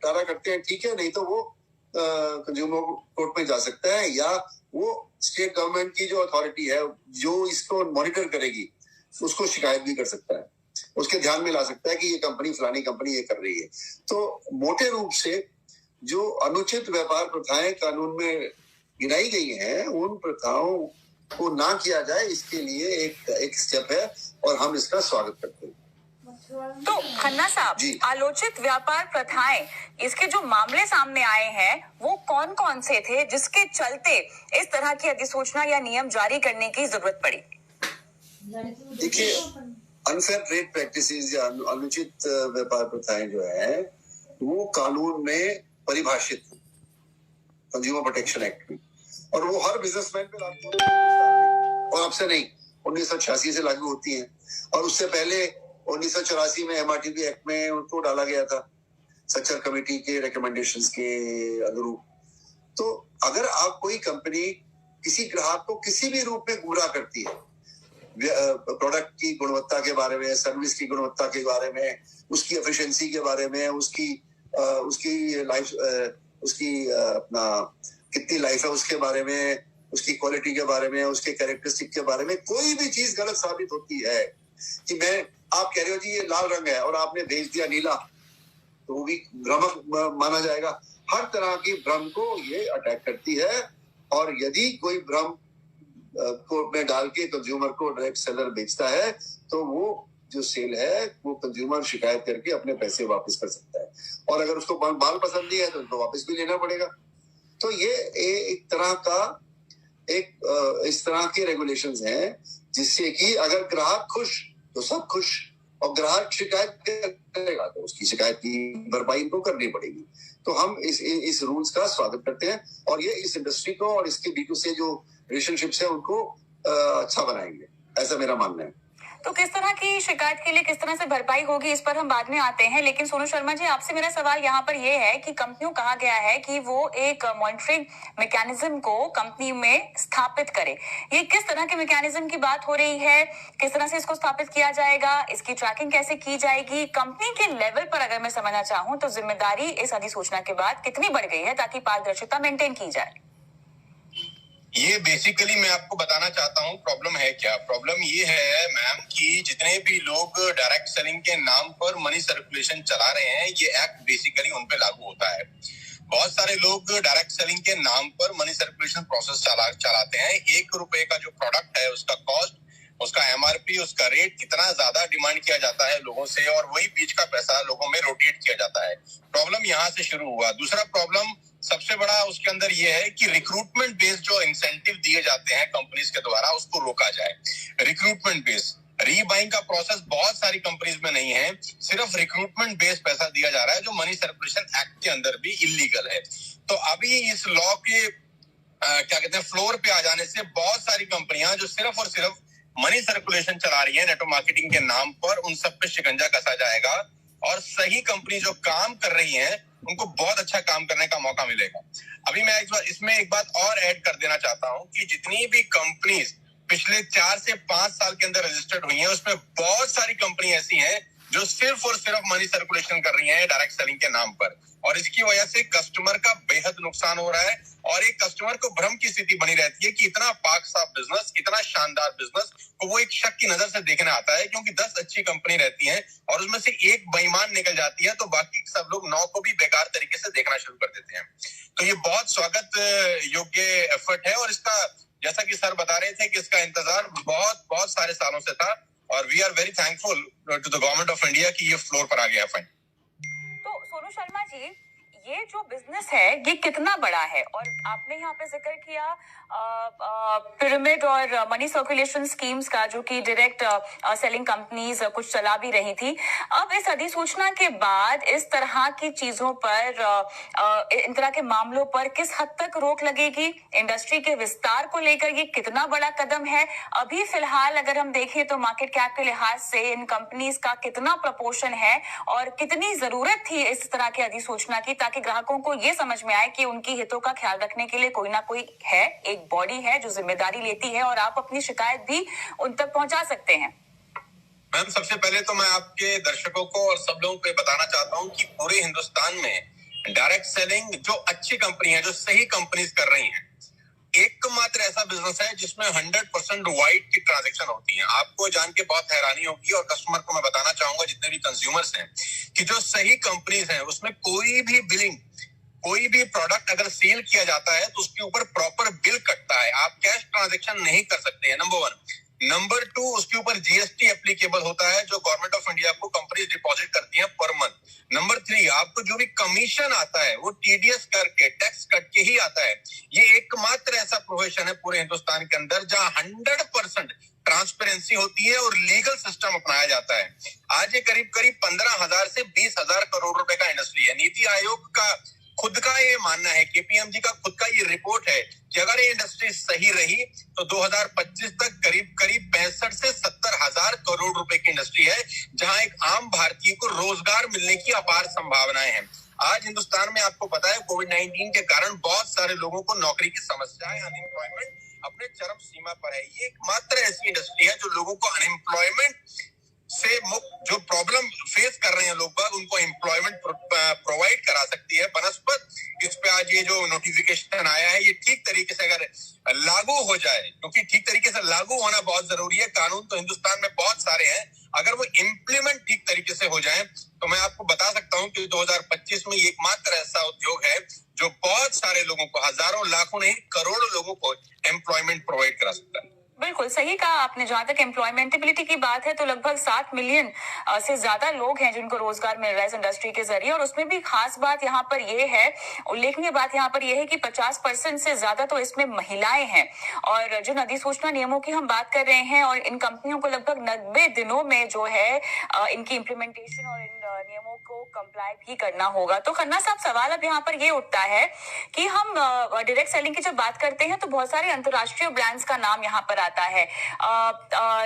निपटारा करते हैं ठीक है, नहीं तो वो कंज्यूमर कोर्ट में जा सकता है, या वो स्टेट गवर्नमेंट की जो अथॉरिटी है जो इसको मॉनिटर करेगी उसको शिकायत भी कर सकता है, उसके ध्यान में ला सकता है कि ये कंपनी, फलानी कंपनी ये कर रही है। तो मोटे रूप से जो अनुचित व्यापार प्रथाएं कानून में गिनाई गई हैं, उन प्रथाओं को ना किया जाए, इसके लिए एक स्टेप है और हम इसका स्वागत करते हैं। तो खन्ना साहब, आलोचित व्यापार प्रथाएं, इसके जो मामले सामने आए हैं वो कौन कौन से थे जिसके चलते इस तरह की अधिसूचना या नियम जारी करने की जरूरत पड़ी? देखिए, अनफेयर ट्रेड प्रैक्टिसेस या अनुचित व्यापार प्रथाएं जो है वो कानून में परिभाषित है, कंज्यूमर प्रोटेक्शन एक्ट में, और वो हर बिजनेसमैन पे लागू होती है और अब से नहीं, 1986 से लागू होती है, और उससे पहले 1984 में एमआरटीबी एक्ट में उनको डाला गया था सच्चर कमेटी के रिकमेंडेशंस के अनुरूप। तो अगर आप कोई कंपनी किसी ग्राहक को किसी भी रूप में गुमराह करती है, प्रोडक्ट की गुणवत्ता के बारे में, सर्विस की गुणवत्ता के बारे में, उसकी एफिशिएंसी के बारे में, उसकी लाइफ, उसकी अपना कितनी लाइफ है उसके बारे में, उसकी क्वालिटी के बारे में, उसके कैरेक्टरिस्टिक के बारे में कोई भी चीज गलत साबित होती है कि आप कह रहे हो जी ये लाल रंग है और आपने भेज दिया नीला, तो वो भी भ्रम माना जाएगा। हर तरह की भ्रम को ये अटैक करती है, और यदि कोई भ्रम को में डाल के कंज्यूमर को डायरेक्ट सेलर बेचता है तो वो जो सेल है वो कंज्यूमर शिकायत करके अपने पैसे वापस कर सकता है, और अगर उसको माल पसंद नहीं है तो उनको वापस भी लेना पड़ेगा। तो ये एक तरह का इस तरह के रेगुलेशंस हैं जिससे कि अगर ग्राहक खुश तो सब खुश, और ग्राहक शिकायत करेगा तो उसकी शिकायत की भरपाई इनको करनी पड़ेगी। तो हम इस रूल्स का स्वागत करते हैं, और ये इस इंडस्ट्री को और इसके बीच से जो रिलेशनशिप्स है उनको अच्छा बनाएंगे, ऐसा मेरा मानना है। तो किस तरह की शिकायत के लिए किस तरह से भरपाई होगी, इस पर हम बाद में आते हैं, लेकिन सोनू शर्मा जी, आपसे मेरा सवाल यहाँ पर यह है कि कंपनियों कहा गया है कि वो एक मॉनिटरिंग मैकेनिज्म को कंपनी में स्थापित करे। ये किस तरह के मैकेनिज्म की बात हो रही है, किस तरह से इसको स्थापित किया जाएगा, इसकी ट्रैकिंग कैसे की जाएगी? कंपनी के लेवल पर अगर मैं समझना चाहूँ तो जिम्मेदारी इस अधिसूचना के बाद कितनी बढ़ गई है ताकि पारदर्शिता मेंटेन की जाए? ये बेसिकली मैं आपको बताना चाहता हूँ प्रॉब्लम है क्या। प्रॉब्लम ये है मैम कि जितने भी लोग डायरेक्ट सेलिंग के नाम पर मनी सर्कुलेशन चला रहे हैं, ये एक्ट बेसिकली उन पे लागू होता है। बहुत सारे लोग डायरेक्ट सेलिंग के नाम पर मनी सर्कुलेशन प्रोसेस चलाते हैं। ₹1 का जो प्रोडक्ट है उसका कॉस्ट, उसका एमआरपी, उसका रेट कितना ज्यादा डिमांड किया जाता है लोगों से, और वही बीच का पैसा लोगों में रोटेट किया जाता है। प्रॉब्लम यहाँ से शुरू हुआ। दूसरा प्रॉब्लम सबसे बड़ा उसके अंदर ये है कि रिक्रूटमेंट बेस्ड जो इंसेंटिव दिए जाते हैं कंपनीज के द्वारा उसको रोका जाए। रिक्रूटमेंट बेस्ड रीबाइंग का प्रोसेस बहुत सारी कंपनीज में नहीं है, सिर्फ रिक्रूटमेंट बेस्ड पैसा दिया जा रहा है जो मनी सर्कुलेशन एक्ट के अंदर भी इलीगल है। तो अभी इस लॉ के क्या कहते हैं फ्लोर पे आ जाने से बहुत सारी कंपनियां जो सिर्फ और सिर्फ मनी सर्कुलेशन चला रही है नेटवर्क मार्केटिंग के नाम पर, उन सब पे शिकंजा कसा जाएगा, और सही कंपनी जो काम कर रही है उनको बहुत अच्छा काम करने का मौका मिलेगा। अभी मैं इसमें एक बात और ऐड कर देना चाहता हूं कि जितनी भी कंपनीज पिछले 4 से 5 साल के अंदर रजिस्टर्ड हुई हैं, उसमें बहुत सारी कंपनी ऐसी हैं जो सिर्फ और सिर्फ मनी सर्कुलेशन कर रही हैं डायरेक्ट सेलिंग के नाम पर, और इसकी वजह से कस्टमर का बेहद नुकसान हो रहा है, और एक कस्टमर को भ्रम की स्थिति बनी रहती है कि इतना पाक साफ बिजनेस, इतना शानदार बिजनेस को वो एक शक की नजर से देखने आता है, क्योंकि 10 अच्छी कंपनी रहती हैं और उसमें से एक बेईमान निकल जाती है तो बाकी सब लोग 9 को भी बेकार तरीके से देखना शुरू कर देते हैं। तो ये बहुत स्वागत योग्य एफर्ट है, और इसका जैसा कि सर बता रहे थे कि इसका इंतजार बहुत सारे सालों से था, और we are very thankful to the government of India कि ये फ्लोर पर आ गया फाइन। तो सोनू शर्मा जी, ये जो बिजनेस है ये कितना बड़ा है? और आपने यहाँ पे जिक्र किया पिरामिड और मनी सर्कुलेशन स्कीम्स का, जो कि डायरेक्ट सेलिंग कंपनीज कुछ चला भी रही थी। अब इस अधिसूचना के बाद इस तरह की चीजों पर, इन तरह के मामलों पर किस हद तक रोक लगेगी? इंडस्ट्री के विस्तार को लेकर ये कितना बड़ा कदम है? अभी फिलहाल अगर हम देखें तो मार्केट कैप के लिहाज से इन कंपनीज का कितना प्रपोर्शन है, और कितनी जरूरत थी इस तरह की अधिसूचना की, ताकि ग्राहकों को ये समझ में आए कि उनकी हितों का ख्याल रखने के लिए कोई ना कोई है, एक बॉडी है जो जिम्मेदारी लेती है, और आप अपनी शिकायत भी उन तक पहुंचा सकते हैं। मैम, सबसे पहले तो मैं आपके दर्शकों को और सब लोगों को बताना चाहता हूं कि पूरे हिंदुस्तान में डायरेक्ट सेलिंग जो अच्छी कंपनी है, जो सही कंपनीज कर रही हैं, एकमात्र ऐसा बिजनेस है जिसमें 100% वाइट की ट्रांजैक्शन होती है। आपको जान के बहुत हैरानी होगी और कस्टमर को मैं बताना चाहूंगा, जितने भी कंज्यूमर्स हैं, कि जो सही कंपनीज हैं उसमें कोई भी बिलिंग, कोई भी प्रोडक्ट अगर सेल किया जाता है तो उसके ऊपर प्रॉपर बिल कटता है। आप कैश ट्रांजैक्शन नहीं कर सकते हैं, नंबर 1। नंबर 2, उसके ऊपर जीएसटी एप्लीकेबल होता है जो गवर्नमेंट ऑफ इंडिया को कंपनीज डिपॉजिट करती हैं पर मंथ। नंबर 3, आपको जो भी कमीशन आता है वो टीडीएस करके, टैक्स कट के ही आता है। ये एकमात्र ऐसा प्रोफेशन है पूरे हिंदुस्तान के अंदर जहां 100% ट्रांसपेरेंसी होती है और लीगल सिस्टम अपनाया जाता है। आज ये करीब 15,000 से 20,000 करोड़ रुपए का इंडस्ट्री है। नीति आयोग का खुद का ये मानना है, केपीएमजी का खुद का ये रिपोर्ट है कि अगर ये इंडस्ट्री सही रही तो 2025 तक करीब 65 से 70,000 करोड़ रुपए की इंडस्ट्री है, जहां एक आम भारतीय को रोजगार मिलने की अपार संभावनाएं हैं। आज हिंदुस्तान में आपको पता है कोविड-19 के कारण बहुत सारे लोगों को नौकरी की समस्या है, अनएम्प्लॉयमेंट अपने चरम सीमा पर है। ये एकमात्र ऐसी इंडस्ट्री है जो लोगों को अनएम्प्लॉयमेंट से मुक्त, जो प्रॉब्लम फेस कर रहे हैं लोग बाग, उनको एम्प्लॉयमेंट प्रोवाइड करा सकती है। बनस्पत इस पे आज ये जो नोटिफिकेशन आया है, ये ठीक तरीके से अगर लागू हो जाए, क्योंकि ठीक तरीके से लागू होना बहुत जरूरी है। कानून तो हिंदुस्तान में बहुत सारे हैं, अगर वो इम्प्लीमेंट ठीक तरीके से हो जाए तो मैं आपको बता सकता हूं कि 2025 में एकमात्र ऐसा उद्योग है जो बहुत सारे लोगों को, हजारों लाखों नहीं करोड़ों लोगों को एम्प्लॉयमेंट प्रोवाइड करा सकता है। बिल्कुल सही कहा आपने। जहां तक एम्प्लॉयमेंटेबिलिटी की बात है तो लगभग 7 मिलियन से ज्यादा लोग हैं जिनको रोजगार मिल रहा है इस इंडस्ट्री के जरिए। और उसमें भी खास बात यहाँ पर ये है, उल्लेखनीय बात यहाँ पर यह है कि 50% से ज्यादा तो इसमें महिलाएं हैं। और जिन अधिसूचना नियमों की हम बात कर रहे हैं, और इन कंपनियों को लगभग 90 दिनों में जो है इनकी इम्प्लीमेंटेशन और इन नियमों को कंप्लाई भी करना होगा। तो खन्ना साहब, सवाल अब यहाँ पर ये उठता है कि हम डायरेक्ट सेलिंग की जब बात करते हैं तो बहुत सारे अंतर्राष्ट्रीय ब्रांड्स का नाम यहाँ पर आता है।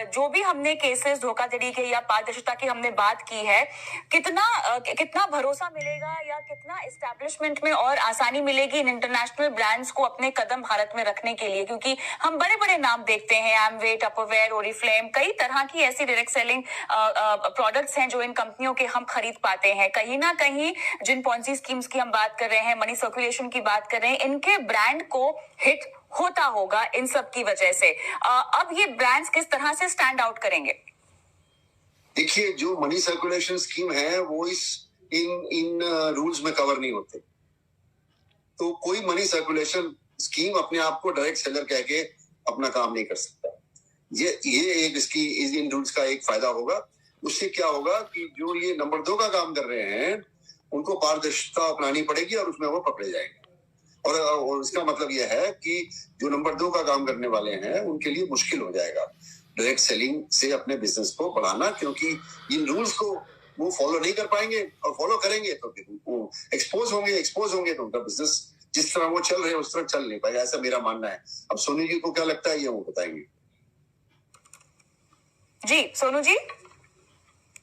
जो भी हमने केसेस धोखाधड़ी के या पारदर्शिता की हमने बात की है, कितना भरोसा मिलेगा या कितना एस्टैब्लिशमेंट में और आसानी मिलेगी इन इंटरनेशनल ब्रांड्स को अपने कदम भारत में रखने के लिए? क्योंकि हम बड़े बड़े नाम देखते हैं, एमवे, टपरवेयर, ओरिफ्लेम, कई तरह की ऐसी डायरेक्ट सेलिंग प्रोडक्ट्स हैं जो इन कंपनियों के हम खरीद पाते हैं। कहीं ना कहीं जिन पॉन्जी स्कीम्स की हम बात कर रहे हैं, मनी सर्कुलेशन की बात कर रहे हैं, इनके ब्रांड को हिट होता होगा इन सब की वजह से। अब ये ब्रांड्स किस तरह से स्टैंड आउट करेंगे? देखिए, जो मनी सर्कुलेशन स्कीम है वो इन रूल्स में कवर नहीं होते। तो कोई मनी सर्कुलेशन स्कीम अपने आप को डायरेक्ट सेलर कह के अपना काम नहीं कर सकता। ये एक इसकी इन रूल्स का एक फायदा होगा। उससे क्या होगा कि जो ये नंबर 2 का काम कर रहे हैं उनको पारदर्शिता अपनानी पड़ेगी और उसमें वो पकड़े जाएंगे। और इसका मतलब यह है कि जो नंबर 2 का काम करने वाले हैं उनके लिए मुश्किल हो जाएगा डायरेक्ट सेलिंग से अपने बिजनेस को बढ़ाना, क्योंकि इन रूल्स को वो फॉलो नहीं कर पाएंगे, और फॉलो करेंगे तो वो एक्सपोज होंगे तो उनका बिजनेस जिस तरह वो चल रहे हैं उस तरह चल नहीं पाएगा, ऐसा मेरा मानना है। अब सोनू जी को क्या लगता है ये वो बताएंगे। जी सोनू जी।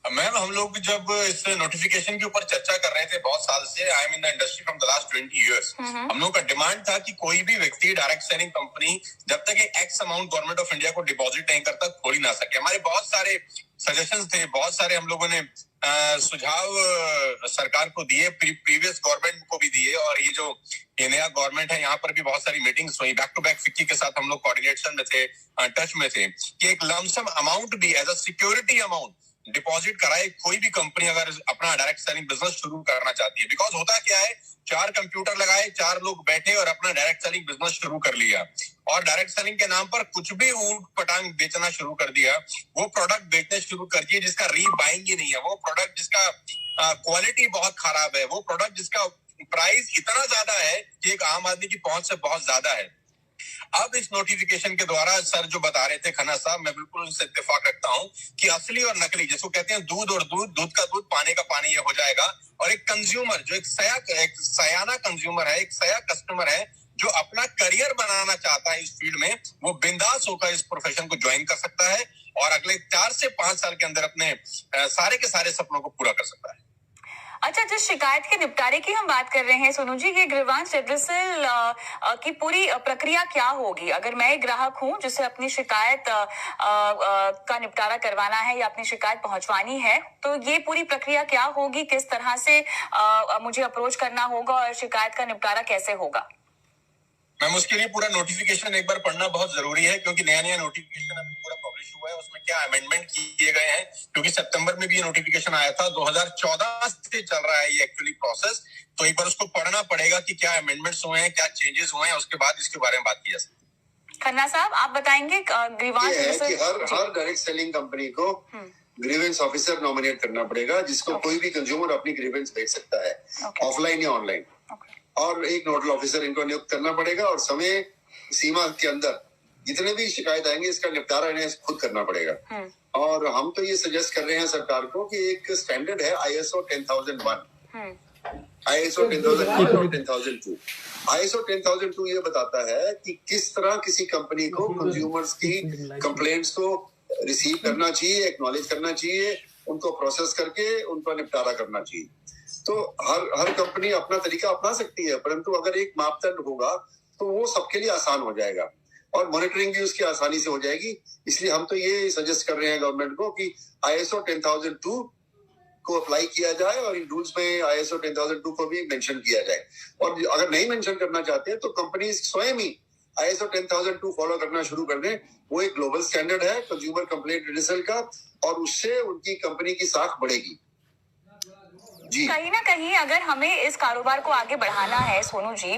मैम, हम लोग जब इस नोटिफिकेशन के ऊपर चर्चा कर रहे थे बहुत साल से, I am in the industry from the last 20 years, हम लोग का डिमांड था कि कोई भी व्यक्ति डायरेक्ट सेलिंग कंपनी जब तक एक x amount government of India को डिपॉजिट नहीं करता खोल ही ना सके। हमारे बहुत सारे सजेशंस थे, बहुत सारे हम लोगों ने सुझाव सरकार को दिए, प्रीवियस गवर्नमेंट को भी दिए, और ये जो ये नया गवर्नमेंट है यहाँ पर भी बहुत सारी मीटिंग्स हुई। बैक टू बैक फिक्की के साथ हम लोग कोऑर्डिनेशन में थे, टच में थे कि एक लमसम अमाउंट भी as a security amount deposit कराए कोई भी कंपनी अगर अपना डायरेक्ट सेलिंग बिजनेस शुरू करना चाहती है। बिकॉज होता क्या है, 4 कंप्यूटर लगाए, 4 लोग बैठे और अपना डायरेक्ट सेलिंग बिजनेस शुरू कर लिया, और डायरेक्ट सेलिंग के नाम पर कुछ भी ऊंट पटांग बेचना शुरू कर दिया। वो प्रोडक्ट बेचने शुरू कर दिए जिसका रीबाइंग ही नहीं है, वो प्रोडक्ट जिसका क्वालिटी बहुत खराब है, वो प्रोडक्ट जिसका प्राइस इतना ज्यादा है कि एक आम आदमी की पहुंच से बहुत ज्यादा है। अब इस नोटिफिकेशन के द्वारा सर जो बता रहे थे खन्ना साहब, मैं बिल्कुल उनसे इत्तेफाक रखता हूं कि असली और नकली, जिसको कहते हैं दूध और दूध का दूध, पानी का पानी, ये हो जाएगा। और एक कंज्यूमर जो एक सयाना कंज्यूमर है, एक सया कस्टमर है जो अपना करियर बनाना चाहता है इस फील्ड में, वो बिंदास होकर इस प्रोफेशन को ज्वाइन कर सकता है और अगले 4 से 5 साल के अंदर अपने सारे के सारे सपनों को पूरा कर सकता है। अच्छा, जिस शिकायत के निपटारे की हम बात कर रहे हैं सोनू जी, ये ग्रीवांस रेड्रेसल की पूरी प्रक्रिया क्या होगी? अगर मैं एक ग्राहक हूं जिसे अपनी शिकायत का निपटारा करवाना है या अपनी शिकायत पहुंचवानी है, तो ये पूरी प्रक्रिया क्या होगी? किस तरह से मुझे अप्रोच करना होगा और शिकायत का निपटारा कैसे होगा? मैम, उसके लिए पूरा नोटिफिकेशन एक बार पढ़ना बहुत जरूरी है, क्योंकि नया नोटिफिकेशन अभी पूरा पब्लिश हुआ है। उसमें क्या अमेंडमेंट किए गए हैं, क्योंकि सितंबर में भी ये नोटिफिकेशन आया था। 2014 से चल रहा है ये एक्चुअली प्रोसेस। तो एक बार उसको पढ़ना पड़ेगा कि क्या अमेंडमेंट्स हुए हैं, क्या चेंजेस हुए हैं, उसके बाद इसके बारे में बात की जा सकती है। खन्ना साहब, आप बताएंगे ग्रीवांस हर डायरेक्ट सेलिंग कंपनी को ग्रीवेंस ऑफिसर नॉमिनेट करना पड़ेगा, जिसको कोई भी कंज्यूमर अपनी ग्रीवेंस भेज सकता है, ऑफलाइन या ऑनलाइन। और एक नोडल ऑफिसर इनको नियुक्त करना पड़ेगा, और समय सीमा के अंदर जितने भी शिकायत आएंगे इसका निपटारा इन्हें खुद करना पड़ेगा। और हम तो ये सजेस्ट कर रहे हैं सरकार को कि एक स्टैंडर्ड है ISO 10001, ISO 10001 और 10002। ISO 10002 ये बताता है कि किस तरह किसी कंपनी को कंज्यूमर्स की कंप्लेंट्स को रिसीव करना चाहिए, एक्नॉलेज करना चाहिए, उनको प्रोसेस करके उनका निपटारा करना चाहिए। तो हर कंपनी अपना तरीका अपना सकती है, परंतु अगर एक मापदंड होगा तो वो सबके लिए आसान हो जाएगा और मॉनिटरिंग भी उसकी आसानी से हो जाएगी। इसलिए हम तो ये सजेस्ट कर रहे हैं गवर्नमेंट को कि ISO 10002 को अप्लाई किया जाए और इन रूल्स में ISO 10002 को भी मेंशन किया जाए। और अगर नहीं मेंशन करना चाहते तो कंपनी स्वयं ही ISO 10002 फॉलो करना शुरू कर दें। वो एक ग्लोबल स्टैंडर्ड है कंज्यूमर कंप्लेंट रिड्रेसल का, और उससे उनकी कंपनी की साख बढ़ेगी। कहीं ना कहीं अगर हमें इस कारोबार को आगे बढ़ाना है सोनू जी,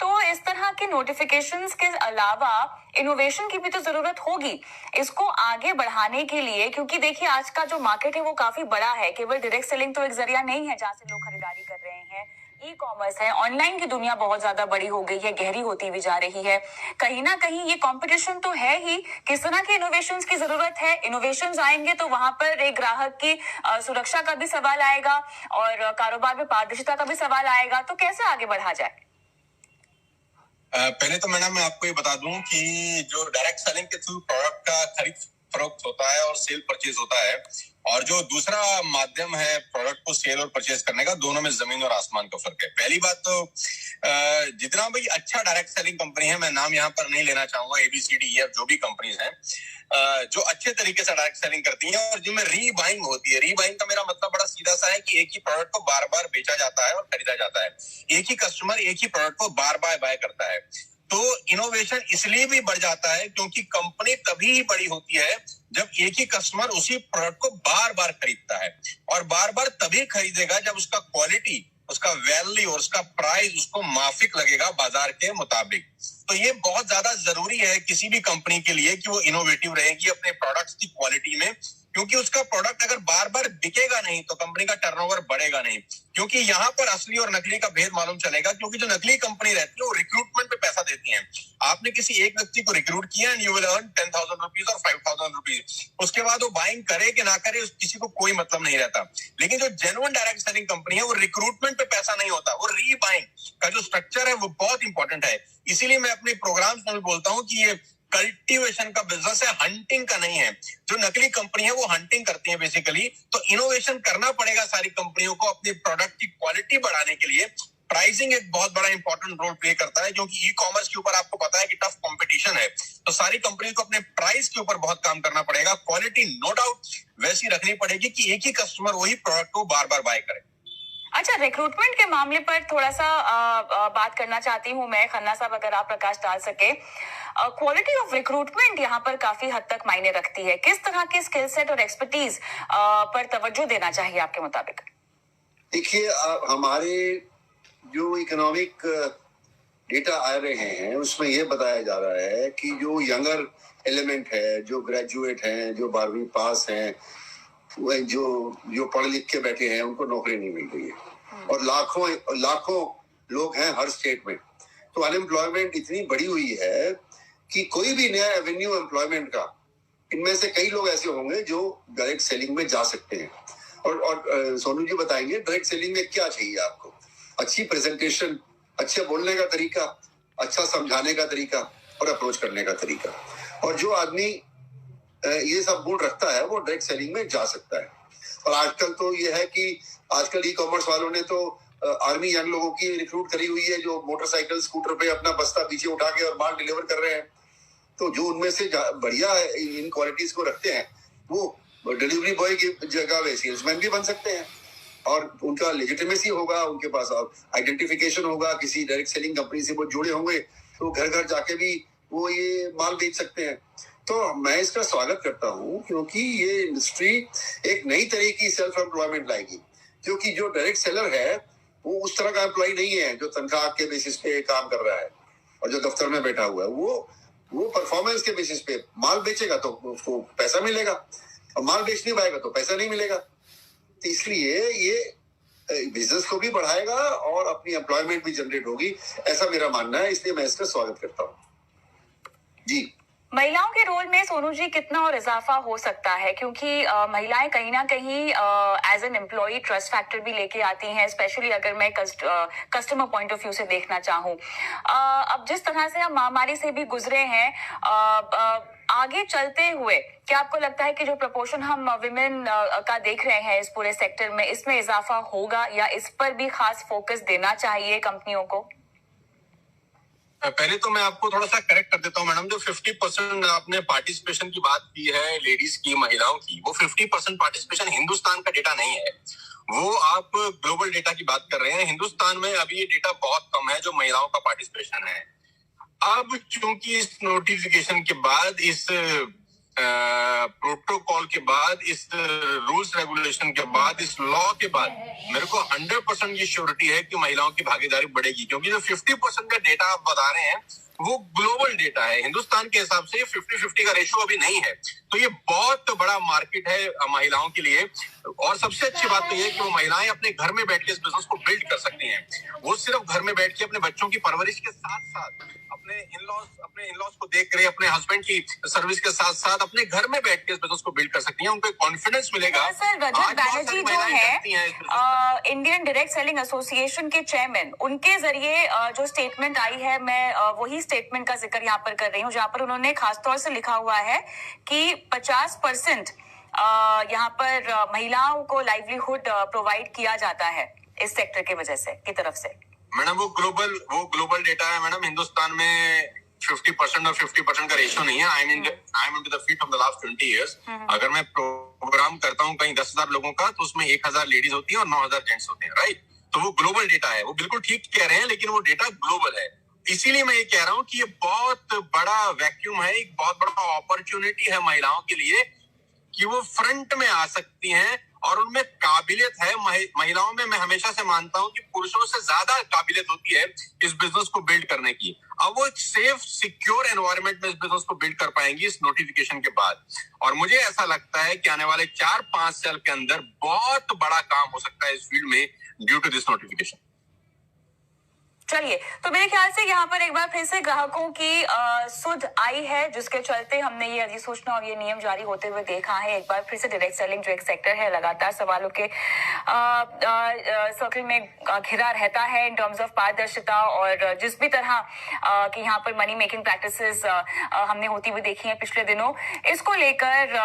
तो इस तरह के नोटिफिकेशंस के अलावा इनोवेशन की भी तो जरूरत होगी इसको आगे बढ़ाने के लिए, क्योंकि देखिए आज का जो मार्केट है वो काफी बड़ा है। केवल डायरेक्ट सेलिंग तो एक जरिया नहीं है जहां से लोग खरीदारी कर रहे हैं, ई कॉमर्स है, ऑनलाइन की दुनिया बहुत ज्यादा बड़ी हो गई है, गहरी होती भी जा रही है। कहीं ना कहीं ये कंपटीशन तो है ही। किस तरह के इनोवेशंस की जरूरत है? इनोवेशंस आएंगे तो वहां पर एक ग्राहक की सुरक्षा का भी सवाल आएगा और कारोबार में पारदर्शिता का भी सवाल आएगा। तो कैसे आगे बढ़ा जाए? पहले तो मैडम मैं आपको ये बता दूं कि जो डायरेक्ट सेलिंग के थ्रू प्रोडक्ट का खरीद फरोख्त होता है और सेल परचेज होता है, और जो दूसरा माध्यम है प्रोडक्ट को सेल और परचेज करने का, दोनों में जमीन और आसमान का फर्क है। पहली बात तो जितना भी अच्छा डायरेक्ट सेलिंग कंपनी है, मैं नाम यहाँ पर नहीं लेना चाहूंगा, ABCDEF जो भी कंपनीज हैं जो अच्छे तरीके से डायरेक्ट सेलिंग करती हैं और जिनमें रीबाइंग होती है। रीबाइंग का मेरा मतलब बड़ा सीधा सा है कि एक ही प्रोडक्ट को बार बार बेचा जाता है और खरीदा जाता है। एक ही कस्टमर एक ही प्रोडक्ट को बार बार बाय करता है। तो इनोवेशन इसलिए भी बढ़ जाता है क्योंकि कंपनी तभी ही बड़ी होती है जब एक ही कस्टमर उसी प्रोडक्ट को बार बार खरीदता है, और बार बार तभी खरीदेगा जब उसका क्वालिटी, उसका वैल्यू और उसका प्राइस उसको माफिक लगेगा बाजार के मुताबिक। तो ये बहुत ज्यादा जरूरी है किसी भी कंपनी के लिए कि वो इनोवेटिव रहेगी अपने प्रोडक्ट्स की क्वालिटी में, क्योंकि उसका प्रोडक्ट अगर बार बार बिकेगा नहीं तो कंपनी का टर्नओवर बढ़ेगा नहीं। क्योंकि यहाँ पर असली और नकली का भेद मालूम चलेगा, क्योंकि जो नकली कंपनी रहती है वो रिक्रूटमेंट पे पैसा देती है। आपने किसी एक व्यक्ति को रिक्रूट किया and you will earn 10,000 rupees और 5,000 रुपीज, उसके बाद वो बाइंग करे कि ना करे किसी को कोई मतलब नहीं रहता। लेकिन जो जेन्युइन डायरेक्ट सेलिंग कंपनी है वो रिक्रूटमेंट पे पैसा नहीं होता, वो रीबाइंग का जो स्ट्रक्चर है वो बहुत इंपॉर्टेंट है। इसीलिए मैं अपने प्रोग्राम्स में भी बोलता हूँ कि ये कल्टीवेशन का बिजनेस है, हंटिंग का नहीं है। जो नकली कंपनी है वो हंटिंग करती है बेसिकली। तो इनोवेशन करना पड़ेगा सारी कंपनियों को अपनी प्रोडक्ट की क्वालिटी बढ़ाने के लिए। प्राइसिंग एक बहुत बड़ा इंपॉर्टेंट रोल प्ले करता है, क्योंकि ई कॉमर्स के ऊपर आपको पता है कि टफ कंपटीशन है। तो सारी कंपनी को अपने प्राइस के ऊपर बहुत काम करना पड़ेगा। क्वालिटी नो डाउट वैसी रखनी पड़ेगी कि एक ही कस्टमर वही प्रोडक्ट को बार बार बाय करे। अच्छा, रिक्रूटमेंट के मामले पर थोड़ा सा बात करना चाहती हूँ मैं, खन्ना साहब, अगर आप प्रकाश डाल सके। क्वालिटी ऑफ रिक्रूटमेंट यहाँ पर काफी हद तक मायने रखती है। किस तरह के स्किल सेट और एक्सपर्टीज पर तवज्जो देना चाहिए आपके मुताबिक? देखिए, हमारे जो इकोनॉमिक डेटा आ रहे हैं उसमें यह बताया जा रहा है कि जो यंगर एलिमेंट है, जो ग्रेजुएट हैं, जो 12वीं पास हैं, जो पढ़ लिख के बैठे हैं, उनको नौकरी नहीं मिल रही है, और लाखों लोग हैं हर स्टेट में। तो अनएम्प्लॉयमेंट इतनी बढ़ी हुई है कि कोई भी नया एवेन्यू एम्प्लॉयमेंट का, इनमें से कई लोग ऐसे होंगे जो डायरेक्ट सेलिंग में जा सकते हैं। और सोनू जी बताएंगे डायरेक्ट सेलिंग में क्या चाहिए आपको। अच्छी प्रेजेंटेशन, अच्छे बोलने का तरीका, अच्छा समझाने का तरीका और अप्रोच करने का तरीका। और जो आदमी ये सब गुण रखता है वो डायरेक्ट सेलिंग में जा सकता है। और आजकल तो ये है कि आजकल ई कॉमर्स वालों ने तो आर्मी यंग लोगों की रिक्रूट करी हुई है, जो मोटरसाइकिल स्कूटर पे अपना बस्ता पीछे उठा के और माल डिलीवर कर रहे हैं। तो जो उनमें से बढ़िया इन क्वालिटीज को रखते हैं वो डिलीवरी बॉय की जगह वे सेल्समैन भी बन सकते हैं, और उनका लेजिटिमेसी होगा, उनके पास आइडेंटिफिकेशन होगा, किसी डायरेक्ट सेलिंग कंपनी से वो जुड़े होंगे, तो घर घर जाके भी वो ये माल बेच सकते हैं। तो मैं इसका स्वागत करता हूँ, क्योंकि ये इंडस्ट्री एक नई तरह की सेल्फ एम्प्लॉयमेंट लाएगी। क्योंकि जो डायरेक्ट सेलर है वो उस तरह का एम्प्लॉय नहीं है जो तनख्वाह के बेसिस पे काम कर रहा है और जो दफ्तर में बैठा हुआ है। वो परफॉर्मेंस के बेसिस पे माल बेचेगा तो उसको पैसा मिलेगा, और माल बेच नहीं पाएगा तो पैसा नहीं मिलेगा। तो इसलिए ये बिजनेस को भी बढ़ाएगा और अपनी एम्प्लॉयमेंट भी जनरेट होगी, ऐसा मेरा मानना है। इसलिए मैं इसका स्वागत करता हूँ। जी, महिलाओं के रोल में सोनू जी कितना और इजाफा हो सकता है, क्योंकि महिलाएं कहीं ना कहीं as an employ trust factor भी लेके आती हैं, स्पेशली अगर मैं कस्टमर पॉइंट ऑफ व्यू से देखना चाहूँ। अब जिस तरह से हम महामारी से भी गुजरे हैं, आगे चलते हुए क्या आपको लगता है कि जो प्रपोर्शन हम विमेन का देख रहे हैं इस पूरे सेक्टर में, इसमें इजाफा होगा या इस पर भी खास फोकस देना चाहिए कंपनियों को? पहले तो मैं आपको थोड़ा सा करेक्ट कर देता हूँ मैडम। जो 50% आपने पार्टिसिपेशन की बात की है लेडीज की, महिलाओं की, वो 50% पार्टिसिपेशन हिंदुस्तान का डेटा नहीं है, वो आप ग्लोबल डेटा की बात कर रहे हैं। हिंदुस्तान में अभी ये डेटा बहुत कम है जो महिलाओं का पार्टिसिपेशन है। अब चूंकि इस नोटिफिकेशन के बाद, इस प्रोटोकॉल के बाद, इस रूल्स रेगुलेशन के बाद, इस लॉ के बाद मेरे को 100% ये श्योरिटी है कि महिलाओं की भागीदारी बढ़ेगी। क्योंकि जो 50% का डेटा आप बता रहे हैं वो ग्लोबल डेटा है, हिंदुस्तान के हिसाब से 50-50 का रेशियो अभी नहीं है। तो ये बहुत बड़ा मार्केट है महिलाओं के लिए। और सबसे अच्छी बात तो ये है कि वो महिलाएं अपने घर में बैठ के इस बिजनेस को बिल्ड कर सकती हैं। वो सिर्फ घर में बैठ के अपने बच्चों की परवरिश के साथ साथ अपने इन-लॉज को देख रहे, अपने हस्बैंड की सर्विस के साथ साथ अपने घर में बैठ के इस बिजनेस को बिल्ड कर सकती हैं। उनको कॉन्फिडेंस मिलेगा। सर, रजत बैनर्जी जो है इंडियन डायरेक्ट सेलिंग एसोसिएशन के चेयरमैन, उनके जरिए जो स्टेटमेंट आई है, मैं वही स्टेटमेंट का जिक्र यहाँ पर कर रही हूँ, जहाँ पर उन्होंने खासतौर से लिखा हुआ है कि 50% यहाँ पर महिलाओं को लाइवलीहुड प्रोवाइड किया जाता है इस सेक्टर की वजह से, की तरफ से। मैडम वो ग्लोबल डेटा है मैडम। हिंदुस्तान में 50% और 50% का रेशियो नहीं है। I am into the field of the last 20 years। अगर मैं प्रोग्राम करता हूँ कहीं 10,000 लोगों का, तो उसमें 1,000 लेडीज होती है और 9,000 जेंट्स होते हैं, राइट? तो वो ग्लोबल डेटा है। वो बिल्कुल ठीक कह रहे हैं, लेकिन वो डेटा ग्लोबल है। इसीलिए मैं ये कह रहा हूँ कि ये बहुत बड़ा वैक्यूम है, एक बहुत बड़ा अपॉर्चुनिटी है महिलाओं के लिए कि वो फ्रंट में आ सकती हैं और उनमें काबिलियत है। महिलाओं में मैं हमेशा से मानता हूं कि पुरुषों से ज्यादा काबिलियत होती है इस बिजनेस को बिल्ड करने की। अब वो एक सेफ सिक्योर एनवायरनमेंट में इस बिजनेस को बिल्ड कर पाएंगी इस नोटिफिकेशन के बाद। और मुझे ऐसा लगता है कि आने वाले 4-5 साल के अंदर बहुत बड़ा काम हो सकता है इस फील्ड में ड्यू टू दिस नोटिफिकेशन। चलिए, तो मेरे ख्याल से यहाँ पर एक बार फिर से ग्राहकों की सुध आई है, जिसके चलते हमने ये अधिसूचना और ये नियम जारी होते हुए देखा है। एक बार फिर से डायरेक्ट सेलिंग जो एक सेक्टर है, लगातार सवालों के सर्कल में घिरा रहता है इन टर्म्स ऑफ पारदर्शिता, और जिस भी तरह कि यहाँ पर मनी मेकिंग प्रैक्टिसेस हमने होती हुई देखी है पिछले दिनों, इसको लेकर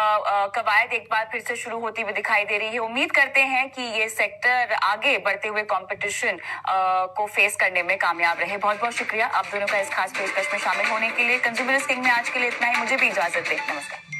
कवायद एक बार फिर से शुरू होती हुई दिखाई दे रही है। उम्मीद करते हैं कि ये सेक्टर आगे बढ़ते हुए कॉम्पिटिशन को फेस करने में कामयाब रहे। बहुत बहुत शुक्रिया आप दोनों का इस खास पेशकश में शामिल होने के लिए। कंज्यूमर किंग में आज के लिए इतना ही। मुझे भी इजाजत दें। नमस्कार।